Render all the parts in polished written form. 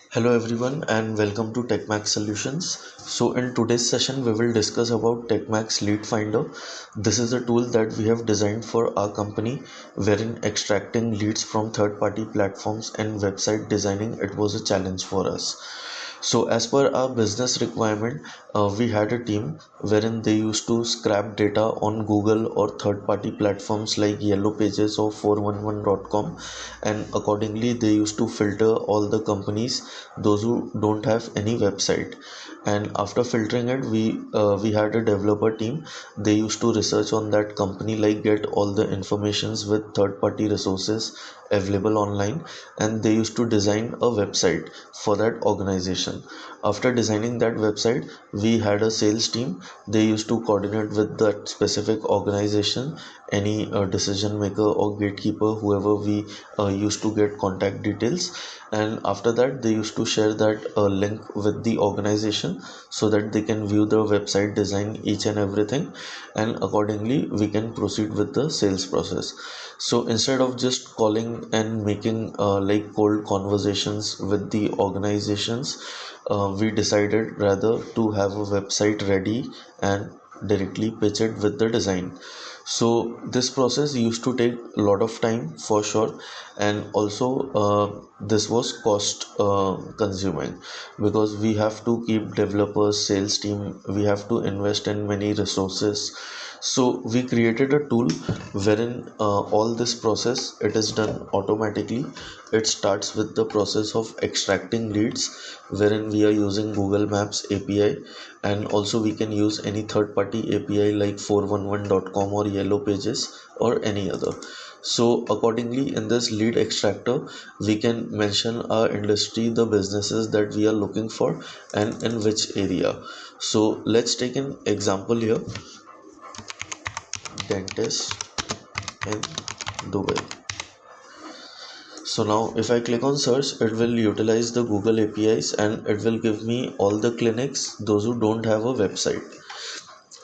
Hello everyone and welcome to TechMax Solutions. So in today's session we will discuss about TechMax Lead Finder. This is a tool that we have designed for our company wherein extracting leads from third-party platforms and website designing it was a challenge for us. So as per our business requirement, we had a team wherein they used to scrap data on Google or third-party platforms like Yellow Pages or 411.com, and accordingly they used to filter all the companies, those who don't have any website. And after filtering it, we had a developer team. They used to research on that company, like get all the informations with third-party resources available online, and they used to design a website for that organization. After designing that website, we had a sales team. They used to coordinate with that specific organization, any decision maker or gatekeeper, whoever we used to get contact details. And after that, they used to share that link with the organization so that they can view the website design, each and everything, and accordingly we can proceed with the sales process. So instead of just calling and making like cold conversations with the organizations, we decided rather to have a website ready and directly pitch it with the design. So this process used to take a lot of time for sure, and also this was cost consuming, because we have to keep developers, sales team, we have to invest in many resources. So we created a tool wherein all this process it is done automatically. It starts with the process of extracting leads, wherein we are using Google Maps API, and also we can use any third party API like 411.com or Yellow Pages or any other. So accordingly, in this lead extractor we can mention our industry, the businesses that we are looking for, and in which area. So let's take an example here: dentist in Dubai. So now if I click on search, it will utilize the Google APIs and it will give me all the clinics, those who don't have a website.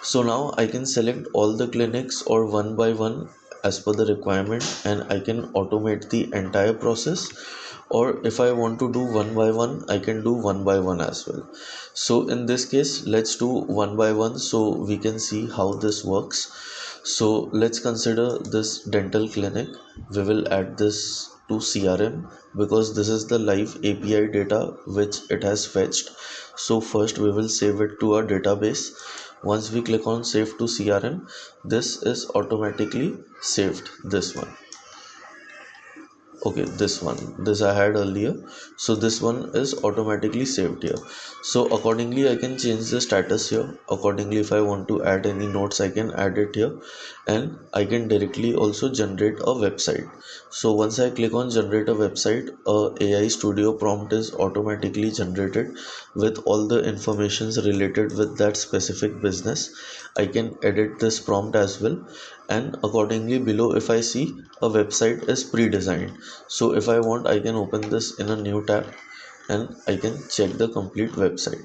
So now I can select all the clinics or one by one as per the requirement, and I can automate the entire process. Or if I want to do one by one, I can do one by one as well. So in this case, let's do one by one so we can see how this works. So let's consider this dental clinic. We will add this to CRM because this is the live API data which it has fetched. So first we will save it to our database. Once we click on save to CRM, this is automatically saved. This one, okay, this I had earlier, so this one is automatically saved here. So accordingly I can change the status here. Accordingly, if I want to add any notes, I can add it here, and I can directly also generate a website. So once I click on generate a website, a AI studio prompt is automatically generated with all the informations related with that specific business. I can edit this prompt as well, and accordingly below if I see, a website is pre-designed. So if I want, I can open this in a new tab and I can check the complete website.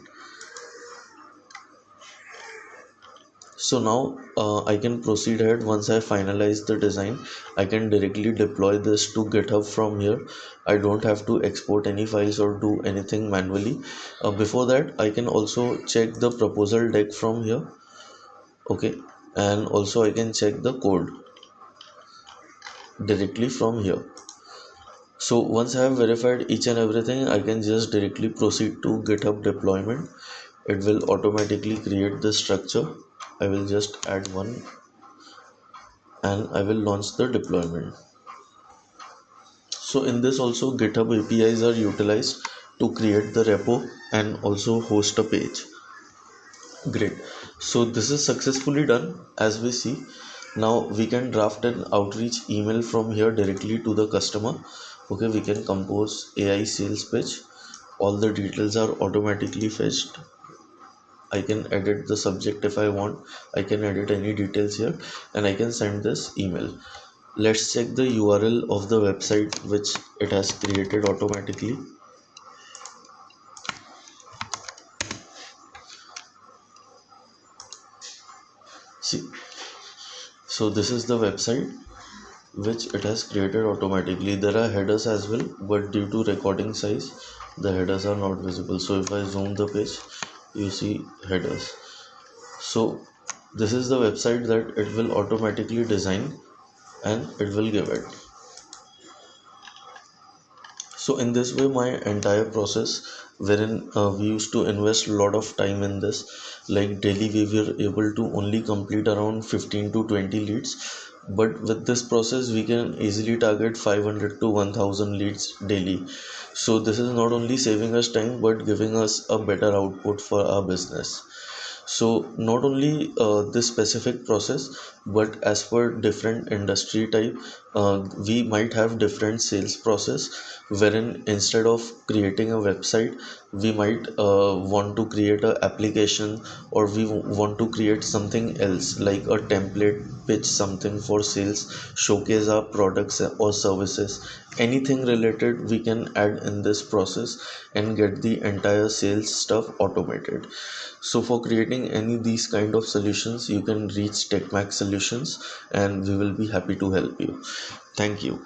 So now I can proceed ahead. Once I finalize the design, I can directly deploy this to GitHub from here. I don't have to export any files or do anything manually. Before that, I can also check the proposal deck from here. Okay, and also I can check the code directly from here. So once I have verified each and everything, I can just directly proceed to GitHub deployment. It will automatically create the structure. I will just add one and I will launch the deployment. So in this also GitHub APIs are utilized to create the repo and also host a page. Great. So this is successfully done as we see. Now we can draft an outreach email from here directly to the customer. Okay, we can compose AI sales pitch. All the details are automatically fetched. I can edit the subject if I want. I can edit any details here and I can send this email. Let's check the URL of the website which it has created automatically. See, so this is the website which it has created automatically. There are headers as well, but due to recording size the headers are not visible. So if I zoom the page, you see headers. So this is the website that it will automatically design and it will give it. So in this way, my entire process, wherein we used to invest a lot of time in this, like daily we were able to only complete around 15 to 20 leads, but with this process we can easily target 500 to 1000 leads daily. So this is not only saving us time but giving us a better output for our business. So not only this specific process, but as per different industry type, we might have different sales process, wherein instead of creating a website, we might want to create a application, or we want to create something else like a template, pitch something for sales, showcase our products or services. Anything related we can add in this process and get the entire sales stuff automated. So for creating any these kind of solutions, you can reach TechMax Solutions and we will be happy to help you. Thank you.